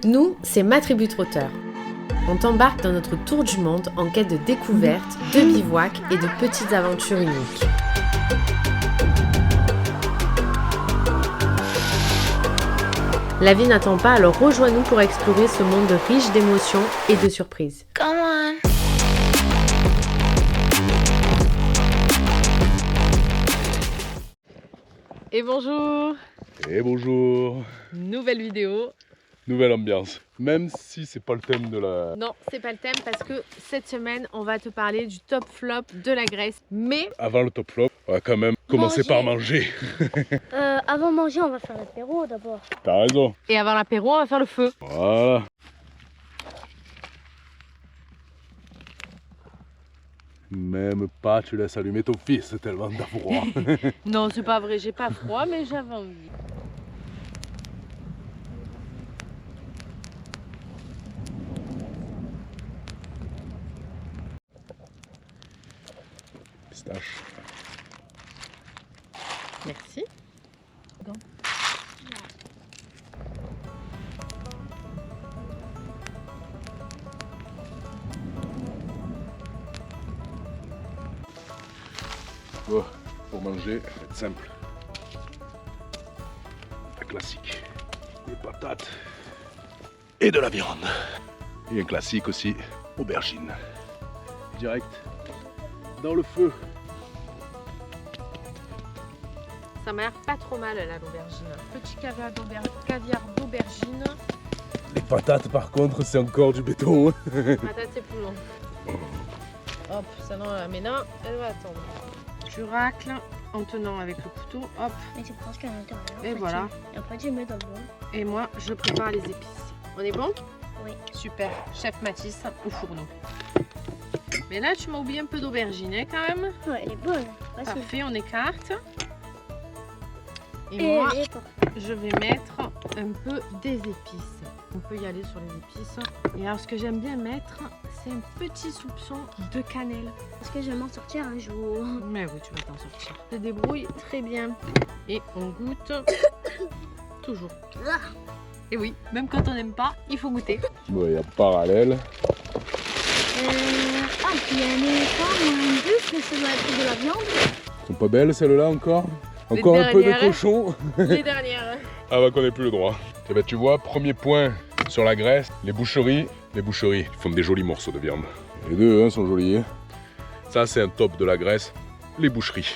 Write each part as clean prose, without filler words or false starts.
Nous, c'est Ma Tribu Trotteur. On t'embarque dans notre tour du monde en quête de découvertes, de bivouacs et de petites aventures uniques. La vie n'attend pas, alors rejoins-nous pour explorer ce monde riche d'émotions et de surprises. Come on. Et bonjour! Et bonjour! Nouvelle vidéo. Nouvelle ambiance. Même si c'est pas le thème de la... Non, c'est pas le thème parce que cette semaine, on va te parler du top flop de la Grèce. Mais Avant le top flop, on va quand même commencer par manger. Avant de manger, on va faire l'apéro d'abord. T'as raison. et avant l'apéro, on va faire le feu. Voilà. Même pas, tu laisses allumer ton fils tellement t'as froid. Non, c'est pas vrai, j'ai pas froid, mais j'avais envie. Pistache. Merci. Bon, pour manger, ça va être simple. Un classique. Des patates et de la viande. Et un classique aussi, aubergine. Direct dans le feu. Ça m'a l'air pas trop mal là, l'aubergine. Petit caviar d'aubergine. Les patates par contre, c'est encore du béton. Patate, c'est plus long. Hop, ça non, mais là, elle va attendre. Tu racles en tenant avec le couteau, hop. Et tu prends ce qu'il y a à l'intérieur. Et voilà. Et après, tu le mets dans le bol. Et moi, je prépare les épices. On est bon? Oui. Super. Chef Mathis au fourneau. Mais là, tu m'as oublié un peu d'aubergine hein, quand même. Ouais, elle est bonne. Facile. Parfait, on écarte. Et Et moi, elle est parfaite. je vais mettre un peu des épices. On peut y aller sur les épices. Et alors, ce que j'aime bien mettre, c'est un petit soupçon de cannelle. Parce que je vais m'en sortir un jour. Mais oui, tu vas t'en sortir. Je débrouille très bien. Et on goûte toujours. Ah. Et oui, même quand on n'aime pas, il faut goûter. Bon, il y a parallèle. Ah, puis il y a un éléphant, un bus, mais ça doit être de la viande. Elles sont pas belles celles-là encore? Les Encore un peu de dernières. cochon. Les dernières. Ah bah qu'on n'ait plus le droit. Et bah tu vois, premier point sur la Grèce, les boucheries. Les boucheries font des jolis morceaux de viande. Les deux hein, sont jolis. Hein. Ça c'est un top de la Grèce, les boucheries.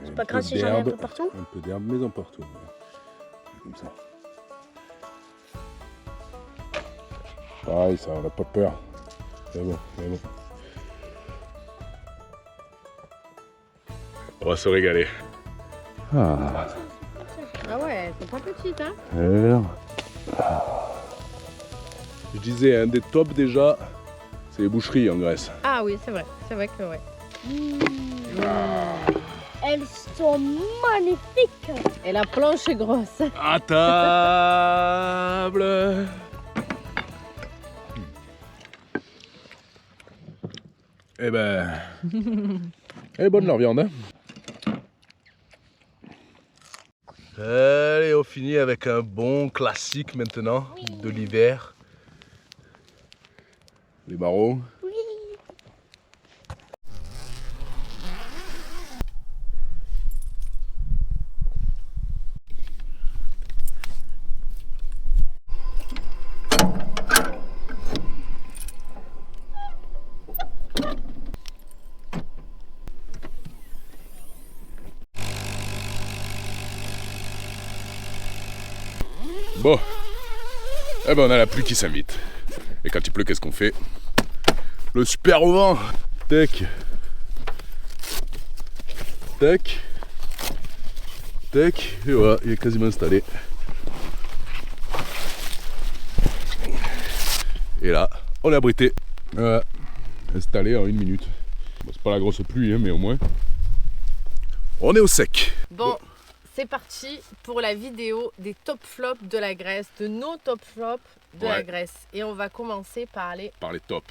C'est pas grave si j'en ai un peu partout. Un peu d'herbe, mais en partout. Comme ça. Pareil, ça, on n'a pas peur. C'est bon, c'est bon. On va se régaler. Ah. Ah ouais, elles sont pas petites, hein. Alors. Je disais, un des tops déjà, c'est les boucheries en Grèce. Ah oui, c'est vrai que ouais. Elles sont magnifiques. Et la planche est grosse. À table. Eh ben, elle est bonne leur viande. Hein. Allez, on finit avec un bon classique maintenant de l'hiver. Les marrons. Oui. Bon, eh ben on a la pluie qui s'invite. Et quand il pleut, qu'est-ce qu'on fait? Le super au vent. Tac. Tac. Tac. Et voilà, il est quasiment installé. Et là, on est abrité. Voilà. Installé en 1 minute. Bon, c'est pas la grosse pluie, hein, mais au moins. On est au sec. Bon, c'est parti pour la vidéo des top flops de la Grèce, de nos top flops de la Ouais. Grèce. Et on va commencer par les Par les tops.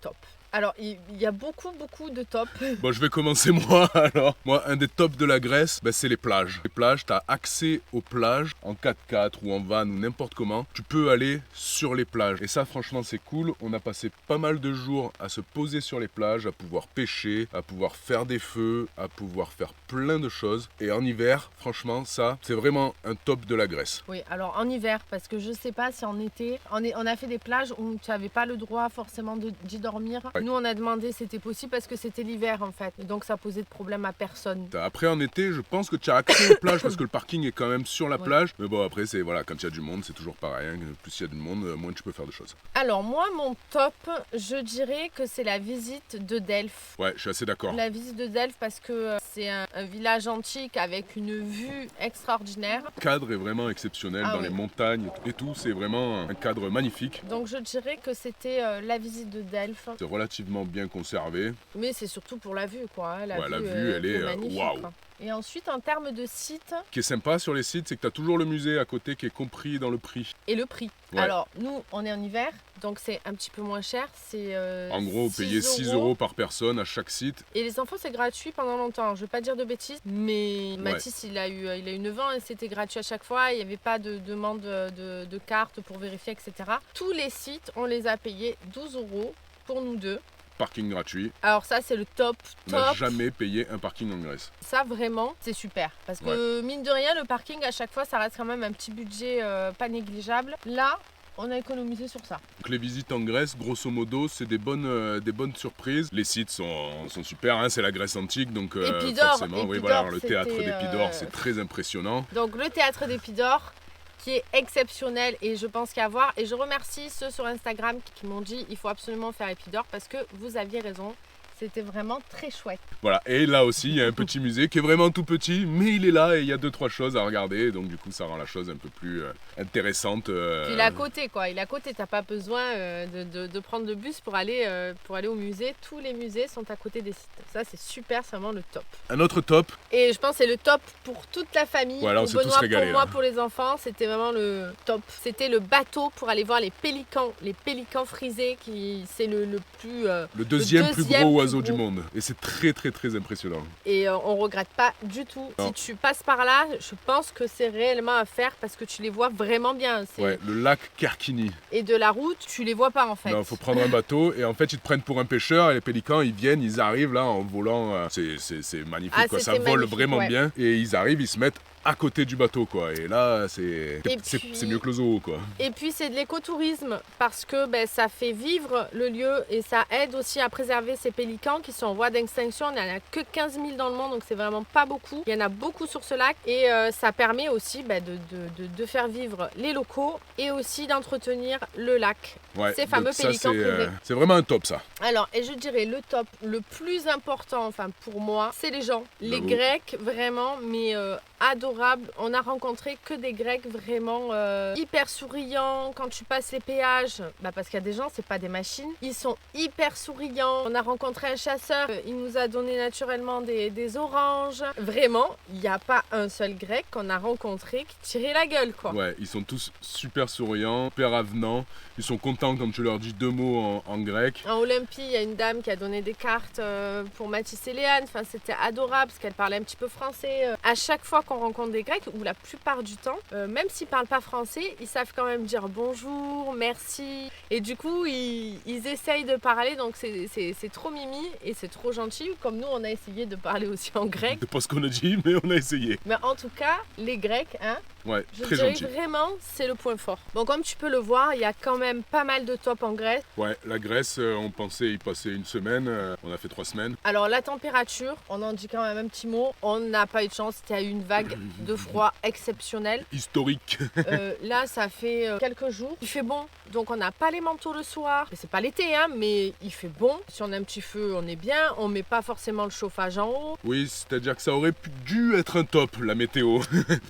tops. Alors, il y a beaucoup de tops. Bon, je vais commencer moi alors. Moi, un des tops de la Grèce, c'est les plages. Les plages, tu as accès aux plages en 4x4 ou en van ou n'importe comment. Tu peux aller sur les plages. Et ça, franchement, c'est cool. On a passé pas mal de jours à se poser sur les plages, à pouvoir pêcher, à pouvoir faire des feux, à pouvoir faire plein de choses. Et en hiver, franchement, ça, c'est vraiment un top de la Grèce. Oui, alors en hiver, parce que je sais pas si en été, on a fait des plages où tu n'avais pas le droit forcément d'y dormir. Ouais. Nous, on a demandé si c'était possible parce que c'était l'hiver en fait. Et donc ça posait de problème à personne. Après, en été, je pense que tu as accès aux plages parce que le parking est quand même sur la plage. Mais bon, après, c'est voilà, quand il y a du monde, c'est toujours pareil. Hein. Plus il y a du monde, moins tu peux faire de choses. Alors moi, mon top, je dirais que c'est la visite de Delphes. Ouais, je suis assez d'accord. La visite de Delphes parce que c'est un village antique avec une vue extraordinaire. Le cadre est vraiment exceptionnel dans les montagnes et tout. C'est vraiment un cadre magnifique. Donc je dirais que c'était la visite de Delphes. C'est relativement bien conservé. Mais c'est surtout pour la vue, quoi. Hein. La vue, elle est magnifique. waouh. Quoi. Et ensuite, en termes de sites... Ce qui est sympa sur les sites, c'est que tu as toujours le musée à côté qui est compris dans le prix. Et le prix. Ouais. Alors, nous, on est en hiver, donc c'est un petit peu moins cher. C'est en gros, payer 6 € par personne à chaque site. Et les enfants, c'est gratuit pendant longtemps. Je ne vais pas dire de bêtises, mais Mathis, il a eu 9 ans et c'était gratuit à chaque fois. Il n'y avait pas de demande de carte pour vérifier, etc. Tous les sites, on les a payés 12 € pour nous deux. Parking gratuit. Alors ça, c'est le top. On n'a jamais payé un parking en Grèce. Ça, vraiment, c'est super. Parce que, mine de rien, le parking, à chaque fois, ça reste quand même un petit budget pas négligeable. Là, on a économisé sur ça. Donc les visites en Grèce, grosso modo, c'est des des bonnes surprises. Les sites sont super, hein, c'est la Grèce antique, donc forcément, le théâtre d'Épidore, c'est très impressionnant. Donc le théâtre d'Épidore, qui est exceptionnel et je pense qu'il y a à voir. Et je remercie ceux sur Instagram qui m'ont dit il faut absolument faire Épidore parce que vous aviez raison. C'était vraiment très chouette. Voilà, et là aussi, il y a un petit musée qui est vraiment tout petit, mais il est là et il y a 2-3 choses à regarder. Donc du coup, ça rend la chose un peu plus intéressante. Puis il est à côté, quoi. Il est à côté, t'as pas besoin de prendre le bus pour aller au musée. Tous les musées sont à côté des sites. Ça, c'est super, c'est vraiment le top. Un autre top. Et je pense que c'est le top pour toute la famille. Voilà, on pour s'est tous Benoît, régalés, pour moi, là. pour les enfants, c'était vraiment le top. C'était le bateau pour aller voir les pélicans frisés, c'est le deuxième plus gros oiseau du monde. Et c'est très très très impressionnant. Et on regrette pas du tout. Non. Si tu passes par là, je pense que c'est réellement à faire parce que tu les vois vraiment bien. Ouais, le lac Kerkini. Et de la route, tu les vois pas en fait. Non, faut prendre un bateau et en fait ils te prennent pour un pêcheur et les pélicans ils arrivent là en volant. C'est magnifique quoi. Ça vole vraiment bien et ils arrivent, ils se mettent à côté du bateau quoi. Et là c'est mieux que le zoo quoi. Et puis c'est de l'écotourisme parce que ça fait vivre le lieu et ça aide aussi à préserver ces pélicans qui sont en voie d'extinction. Il n'y en a que 15 000 dans le monde donc c'est vraiment pas beaucoup. Il y en a beaucoup sur ce lac et ça permet aussi de faire vivre les locaux et aussi d'entretenir le lac. Ces fameux pélicans privés. C'est vraiment un top ça. Alors et je dirais le top, le plus important enfin pour moi, c'est les gens. Les Grecs vraiment mais adorables. On a rencontré que des Grecs vraiment hyper souriants quand tu passes les péages. Parce qu'il y a des gens, c'est pas des machines. Ils sont hyper souriants. On a rencontré un chasseur. Il nous a donné naturellement des oranges. Vraiment, il n'y a pas un seul Grec qu'on a rencontré qui tirait la gueule quoi. Ouais, ils sont tous super souriants, super avenants. Ils sont contents quand tu leur dis 2 mots en grec. En Olympie, il y a une dame qui a donné des cartes pour Mathis et Léane. Enfin, c'était adorable parce qu'elle parlait un petit peu français. À chaque fois qu'on rencontre des Grecs, ou la plupart du temps, même s'ils parlent pas français, ils savent quand même dire bonjour, merci. Et du coup, ils essayent de parler, donc c'est trop mimi et c'est trop gentil. Comme nous, on a essayé de parler aussi en grec. C'est pas ce qu'on a dit, mais on a essayé. Mais en tout cas, les Grecs, hein, ouais, je très dirais gentil. Vraiment, c'est le point fort. Bon, comme tu peux le voir, il y a quand même pas mal de top en Grèce. Ouais, la Grèce, on pensait y passer une semaine, on a fait 3 semaines. Alors la température, on en dit quand même un petit mot. On n'a pas eu de chance, il y a eu une vague de froid exceptionnelle. Historique. Là, ça fait quelques jours. Il fait bon, donc on n'a pas les manteaux le soir. C'est pas l'été, hein, mais il fait bon. Si on a un petit feu, on est bien. On met pas forcément le chauffage en haut. Oui, c'est-à-dire que ça aurait dû être un top, la météo.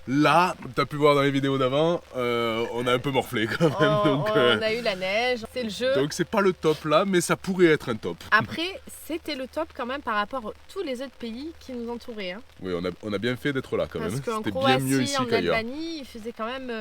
Là, t'as t'as pu voir dans les vidéos d'avant, on a un peu morflé quand même. On a eu la neige, c'est le jeu. Donc c'est pas le top là, mais ça pourrait être un top. Après, c'était le top quand même par rapport à tous les autres pays qui nous entouraient. Hein. Oui, on a bien fait d'être là quand Parce même. qu'en C'était bien mieux Croatie, ici en qu'ailleurs. Albanie, il faisait quand même...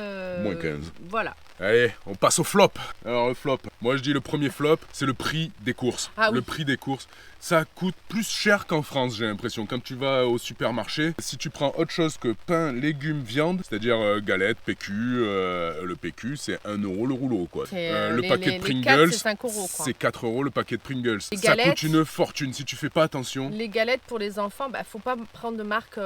Moins 15. Voilà. Allez, on passe au flop. Alors le flop, moi je dis le premier flop, c'est le prix des courses. Ah oui. Le prix des courses, ça coûte plus cher qu'en France, j'ai l'impression. Quand tu vas au supermarché, si tu prends autre chose que pain, légumes, viande, c'est-à-dire galette, PQ, le PQ c'est 1 euro le rouleau quoi. Le paquet de Pringles, c'est 5 euros quoi. c'est 4 euros le paquet de Pringles. Les Ça galettes, coûte une fortune si tu fais pas attention. Les galettes pour les enfants, faut pas prendre de marques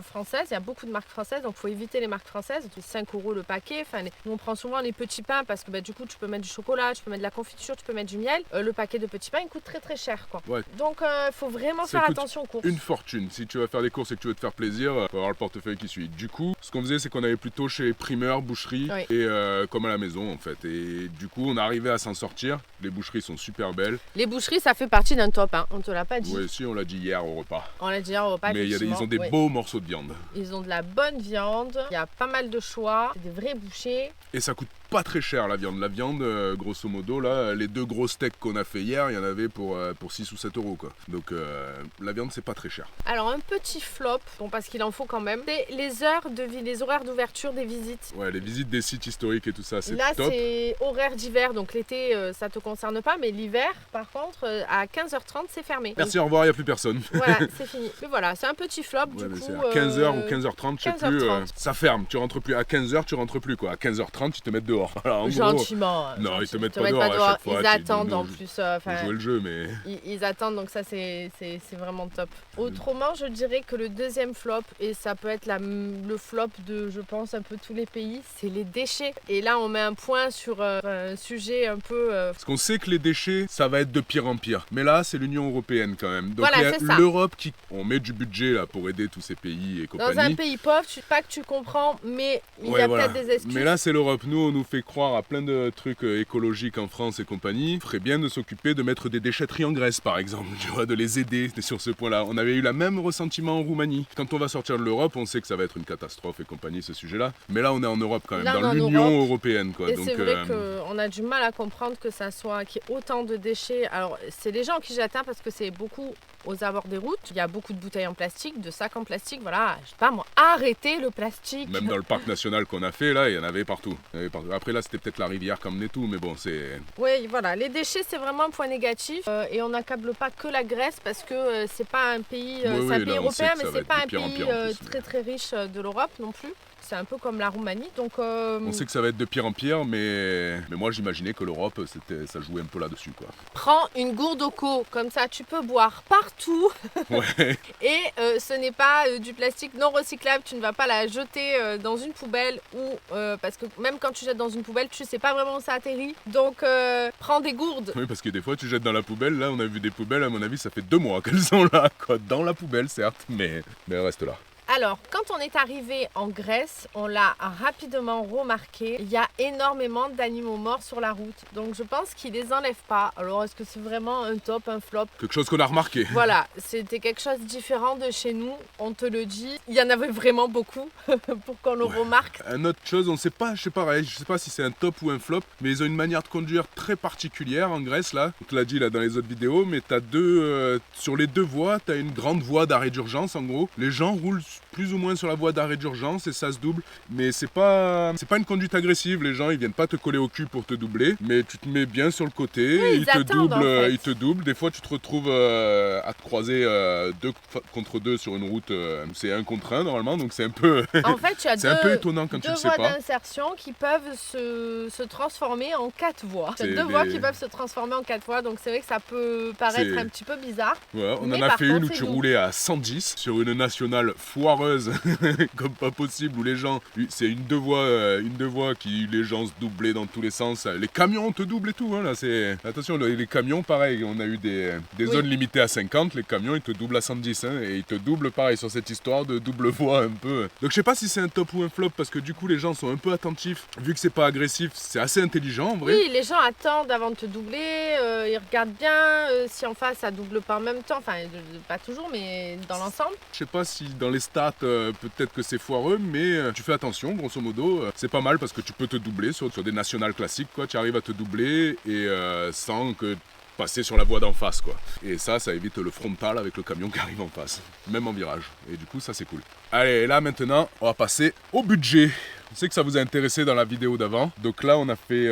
françaises. Il y a beaucoup de marques françaises, donc faut éviter les marques françaises. C'est 5 euros le paquet. Nous on prend souvent les petits pains parce que du coup tu peux mettre du chocolat, tu peux mettre de la confiture, tu peux mettre du miel. Le paquet de petits pains il coûte très très cher quoi. Ouais. Donc faut vraiment Ça faire coûte attention aux courses. Une fortune. Si tu vas faire des courses et que tu veux te faire plaisir, faut avoir le portefeuille qui suit. Du coup, ce qu'on faisait, c'est qu'on allait plutôt chez primeurs, boucheries Oui. et comme à la maison en fait. Et du coup, on arrivait à s'en sortir. Les boucheries sont super belles. Les boucheries ça fait partie d'un top, hein. On te l'a pas dit. Oui, si, on l'a dit hier au repas. On l'a dit au repas. Mais ils ont des ouais. beaux morceaux de viande. Ils ont de la bonne viande, il y a pas mal de choix, c'est des vrais bouchers. Et ça coûte pas très cher la viande. La viande, grosso modo, là, les 2 gros steaks qu'on a fait hier, il y en avait pour 6 ou 7 euros quoi. Donc la viande, c'est pas très cher. Alors un petit flop, bon parce qu'il en faut quand même, c'est les horaires d'ouverture des visites. Ouais, les visites des sites historiques et tout ça, c'est Là top. c'est horaire d'hiver, donc l'été ça te concerne pas, mais l'hiver par contre à 15h30 c'est fermé. Merci, au revoir, il n'y a plus personne. Voilà, c'est fini. Mais voilà, c'est un petit flop Ouais, du mais coup. c'est à 15h ou 15h30, je sais 15h30. plus. Ça ferme, tu rentres plus. À 15h, tu rentres plus quoi. À 15h30, ils te mettent dehors. Voilà, en gros, Gentiment. non, ils te mettent Ils pas dehors à chaque fois. Ils Tu- attendent nous, en nous, plus. faut jouer le jeu, mais Ils attendent, donc ça c'est vraiment top. Autrement, je dirais que le deuxième flop, et ça peut être le flop de, je pense, un peu tous les pays, c'est les déchets. Et là, on met un point sur un sujet un peu... parce qu'on sait que les déchets, ça va être de pire en pire. Mais là, c'est l'Union européenne quand même. Donc Voilà, c'est ça. l'Europe on met du budget là pour aider tous ces pays et compagnie. Dans un pays pauvre, pas que tu comprends, mais il y Ouais, a voilà. peut-être des excuses. Mais là, c'est l'Europe. Nous, on nous fait croire à plein de trucs écologiques en France et compagnie. Il ferait bien de s'occuper de mettre des déchetteries en Grèce, par exemple. Tu vois, de les aider sur ce point-là. On avait eu le même ressentiment en Roumanie. Quand on va sortir de l'Europe, on sait que ça va être une catastrophe et compagnie, ce sujet-là. Mais là, on est en Europe quand même, Là, on est dans en l'Union Europe. européenne, quoi. Et Donc, c'est vrai qu'on a du mal à comprendre que ça soit qu'il y ait autant de déchets. Alors, c'est les gens qui jettent hein, parce que c'est beaucoup aux abords des routes. Il y a beaucoup de bouteilles en plastique, de sacs en plastique. Voilà, je sais pas moi, arrêtez le plastique. même dans le parc national qu'on a fait, là, il y en avait partout. Après, là, c'était peut-être la rivière qui emmenait tout, mais bon, c'est... Oui, voilà, les déchets c'est vraiment un point négatif et on n'accable pas que la Grèce parce que c'est pas un pays, Oui, c'est un là, pays on sait européen, que ça mais va c'est être pas de un pire en pays pire en plus, très très riche de l'Europe non plus. C'est un peu comme la Roumanie, donc... On sait que ça va être de pire en pire, mais moi, j'imaginais que l'Europe, ça jouait un peu là-dessus, quoi. Prends une gourde au co, comme ça tu peux boire partout. Ouais. Et ce n'est pas du plastique non recyclable, tu ne vas pas la jeter dans une poubelle ou parce que même quand tu jettes dans une poubelle, tu sais pas vraiment où ça atterrit. Donc prends des gourdes. Oui, parce que des fois, tu jettes dans la poubelle. Là, on a vu des poubelles, à mon avis, ça fait 2 mois qu'elles sont là, quoi. Dans la poubelle, certes, mais elles restent là. Alors, quand on est arrivé en Grèce, on l'a rapidement remarqué, il y a énormément d'animaux morts sur la route. Donc je pense qu'ils les enlèvent pas. Alors est-ce que c'est vraiment un top, un flop? Quelque chose qu'on a remarqué. Voilà, c'était quelque chose de différent de chez nous, on te le dit. Il y en avait vraiment beaucoup pour qu'on le remarque. Une autre chose, on sait pas, je sais pas si c'est un top ou un flop, mais ils ont une manière de conduire très particulière en Grèce, là. On te l'a dit là dans les autres vidéos, mais t'as sur les 2 voies, t'as une grande voie d'arrêt d'urgence en gros. Les gens roulent plus ou moins sur la voie d'arrêt d'urgence et ça se double, mais c'est pas une conduite agressive. Les gens ils viennent pas te coller au cul pour te doubler, mais tu te mets bien sur le côté, Oui, ils te doublent. Des fois tu te retrouves à te croiser 2 contre 2 sur une route, c'est 1 contre 1 normalement, donc c'est un peu En fait, tu as c'est un peu étonnant quand tu deux le sais voies pas. d'insertion qui peuvent se transformer en 4 voies. Tu as C'est 2 voies des- qui peuvent se transformer en 4 voies, donc c'est vrai que ça peut paraître C'est- un petit peu bizarre. Ouais, on Mais en a par fait contre, une où c'est tu doux. roulais à 110 sur une nationale foireuse comme pas possible, où les gens, c'est une deux voies qui les gens se doublaient dans tous les sens. Les camions te doublent et tout, hein, là c'est... Attention, les camions pareil, on a eu des Oui. zones limitées à 50, les camions ils te doublent à 110 hein, et ils te doublent pareil sur cette histoire de double voie un peu. Donc je sais pas si c'est un top ou un flop parce que du coup les gens sont un peu attentifs, vu que c'est pas agressif, c'est assez intelligent en vrai. Oui, les gens attendent avant de te doubler, ils regardent bien si en face ça double pas en même temps, enfin pas toujours, mais dans l'ensemble. Je sais pas si dans les stats certes, peut-être que c'est foireux, mais tu fais attention, grosso modo. C'est pas mal parce que tu peux te doubler sur des nationales classiques, quoi. Tu arrives à te doubler et sans que passer sur la voie d'en face, quoi. Et ça évite le frontal avec le camion qui arrive en face, même en virage. Et du coup, ça c'est cool. Allez, là maintenant, on va passer au budget. Je sais que ça vous a intéressé dans la vidéo d'avant. Donc là, on a fait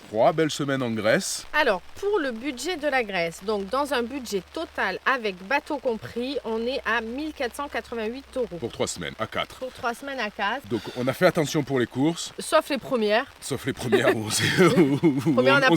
3 belles semaines en Grèce. Alors, pour le budget de la Grèce, donc dans un budget total avec bateau compris, on est à 1488 €. Pour 3 semaines, à 4. Pour 3 semaines à 4. Donc on a fait attention pour les courses. Sauf les premières. Sauf les premières où on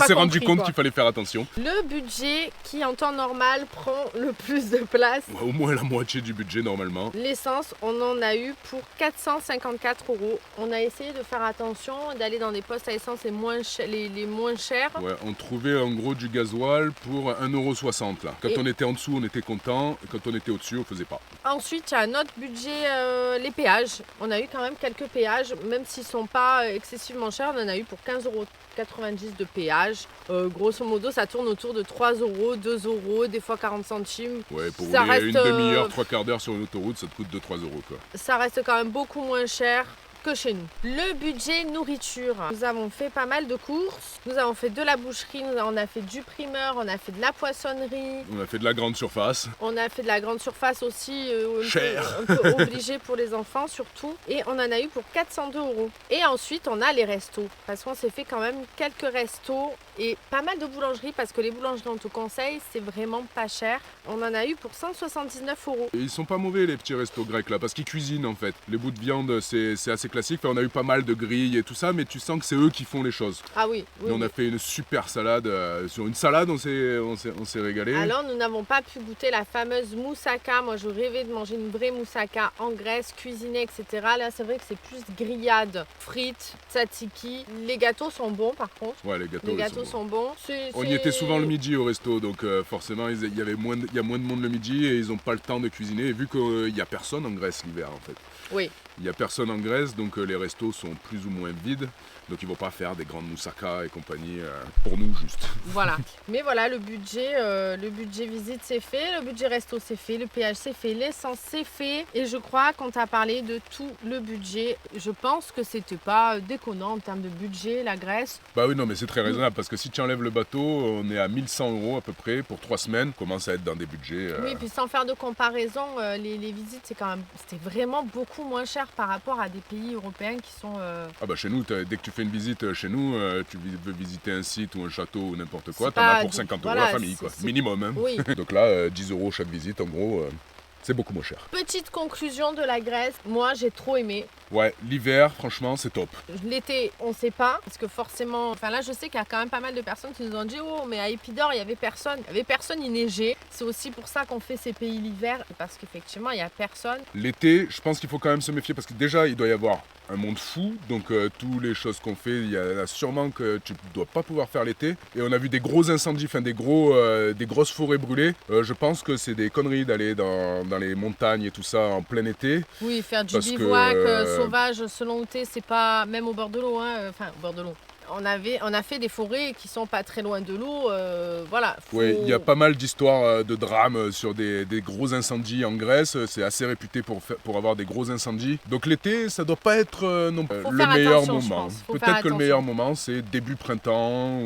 s'est rendu compris, compte quoi. qu'il fallait faire attention. Le budget qui en temps normal prend le plus de place. Ouais, au moins la moitié du budget normalement. L'essence, on en a eu pour 454 €. On a essayé de faire attention, d'aller dans des postes à essence les moins chers. Ouais, on trouvait en gros du gasoil pour 1,60 € là. Quand on était en dessous, on était content. Quand on était au-dessus, on faisait pas. Ensuite, il y a notre budget, les péages. On a eu quand même quelques péages, même s'ils ne sont pas excessivement chers. On en a eu pour 15,90 € de péage. Grosso modo, ça tourne autour de 3 €, 2 €, des fois 40 centimes. Ouais, pour Ça rouler reste, une demi-heure, 3/4 d'heure sur une autoroute, ça te coûte 2-3 € quoi. Ça reste quand même beaucoup moins cher que chez nous. Le budget nourriture. Nous avons fait pas mal de courses. Nous avons fait de la boucherie, on a fait du primeur, on a fait de la poissonnerie. On a fait de la grande surface. On a fait de la grande surface aussi, Cher. un peu obligé pour les enfants surtout. Et on en a eu pour 402 €. Et ensuite, on a les restos. Parce qu'on s'est fait quand même quelques restos et pas mal de boulangeries. Parce que les boulangeries, on te conseille, c'est vraiment pas cher. On en a eu pour 179 €. Et ils sont pas mauvais les petits restos grecs là, parce qu'ils cuisinent en fait. Les bouts de viande, c'est assez classique. Enfin, on a eu pas mal de grilles et tout ça, mais tu sens que c'est eux qui font les choses. Ah oui, oui. Et on a fait une super salade. Sur une salade, on s'est régalé. Alors, nous n'avons pas pu goûter la fameuse moussaka. Moi, je rêvais de manger une vraie moussaka en Grèce, cuisinée, etc. Là, c'est vrai que c'est plus grillade, frites, tzatziki. Les gâteaux sont bons, par contre. Ouais, les gâteaux, Les ils gâteaux sont bons. sont bons. On y était souvent le midi au resto, donc forcément il y a moins de monde le midi et ils n'ont pas le temps de cuisiner. Et vu qu'il n'y a personne en Grèce l'hiver en fait. Oui. Il n'y a personne en Grèce, donc les restos sont plus ou moins vides. Donc ils vont pas faire des grandes moussaka et compagnie pour nous juste. Voilà. Mais voilà, le budget visite c'est fait, le budget resto c'est fait, le péage c'est fait, l'essence c'est fait. Et je crois qu'on t'a parlé de tout le budget. Je pense que c'était pas déconnant en termes de budget, la Grèce. Bah oui, non, mais c'est très raisonnable parce que si tu enlèves le bateau, on est à 1100 € à peu près pour 3 semaines. On commence à être dans des budgets. Oui, puis sans faire de comparaison, les visites c'était vraiment beaucoup moins cher par rapport à des pays européens qui sont. Ah bah chez nous, dès que tu fais une visite chez nous, tu veux visiter un site ou un château ou n'importe quoi, C'est t'en as pas pour du- 50 € voilà, la famille, quoi. c'est- Minimum, hein. Oui. Donc là, 10 € chaque visite, en gros, c'est beaucoup moins cher. Petite conclusion de la Grèce, moi j'ai trop aimé. Ouais, l'hiver, franchement, c'est top. L'été, on sait pas, parce que forcément, enfin là je sais qu'il y a quand même pas mal de personnes qui nous ont dit oh mais à Épidore il y avait personne, il neigeait. C'est aussi pour ça qu'on fait ces pays l'hiver, parce qu'effectivement il y a personne. L'été, je pense qu'il faut quand même se méfier parce que déjà, il doit y avoir un monde fou, donc toutes les choses qu'on fait, il y en a sûrement que tu dois pas pouvoir faire l'été. Et on a vu des gros incendies, enfin des grosses forêts brûlées. Je pense que c'est des conneries d'aller dans les montagnes et tout ça en plein été. Oui, faire du Parce que, bivouac sauvage selon où t'es, c'est pas même au bord de l'eau, hein. Enfin au bord de l'eau. On a fait des forêts qui sont pas très loin de l'eau, voilà. Oui, il y a pas mal d'histoires de drames sur des gros incendies en Grèce. C'est assez réputé pour avoir des gros incendies. Donc l'été, ça doit pas être non plus Faut le faire meilleur attention, je moment. pense. Faut faire Peut-être que le attention. meilleur moment, c'est début printemps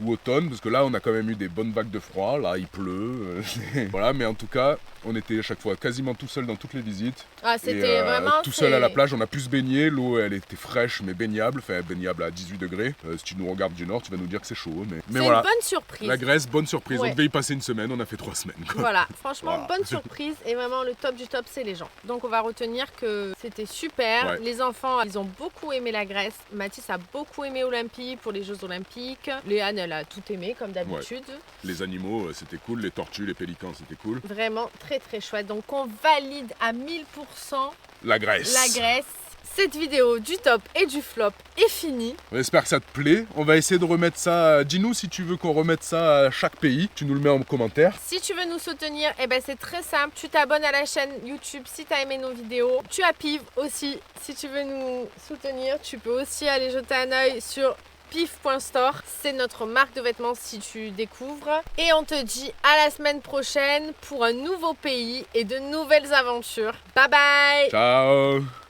ou automne, parce que là, on a quand même eu des bonnes vagues de froid. Là, il pleut. Voilà, mais en tout cas, on était à chaque fois quasiment tout seul dans toutes les visites. Ah, Et, c'était vraiment tout seul à la plage. On a pu se baigner. L'eau, elle était fraîche mais baignable. Enfin, baignable à 18 degrés. Si tu nous regardes du nord, tu vas nous dire que c'est chaud. Mais C'est voilà. une bonne surprise. La Grèce, bonne surprise. Ouais. On devait y passer une semaine, on a fait 3 semaines. Quoi. Voilà, franchement, Voilà. bonne surprise. Et vraiment, le top du top, c'est les gens. Donc, on va retenir que c'était super. Ouais. Les enfants, ils ont beaucoup aimé la Grèce. Mathis a beaucoup aimé Olympie pour les Jeux Olympiques. Léane, elle a tout aimé, comme d'habitude. Les animaux, c'était cool. Les tortues, les pélicans, c'était cool. Vraiment très, très chouette. Donc, on valide à 1000% La Grèce. la Grèce. Cette vidéo du top et du flop est finie. On espère que ça te plaît. On va essayer de remettre ça. Dis-nous si tu veux qu'on remette ça à chaque pays. Tu nous le mets en commentaire. Si tu veux nous soutenir, eh ben c'est très simple. Tu t'abonnes à la chaîne YouTube si tu as aimé nos vidéos. Tu as Piv aussi. Si tu veux nous soutenir, tu peux aussi aller jeter un œil sur pif.store. C'est notre marque de vêtements si tu découvres. Et on te dit à la semaine prochaine pour un nouveau pays et de nouvelles aventures. Bye bye! Ciao!